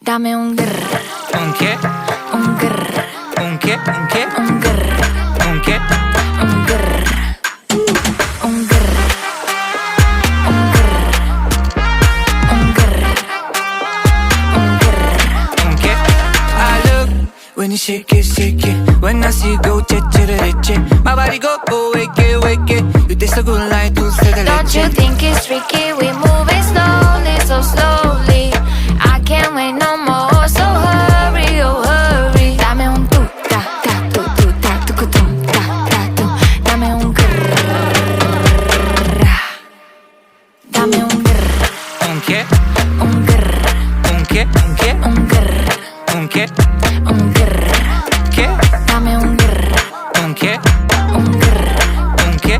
Dame un grr, ¿Un qué? un grr, ¿Un qué? ¿Un qué? un grr, ¿Un qué? un grr, un grr, un grr, un grr, un grr. ¿Un qué? I look when you shake it. When I see you go, che. My body go, wake it. You taste so good like dulce de Don't you leche. think it's tricky? We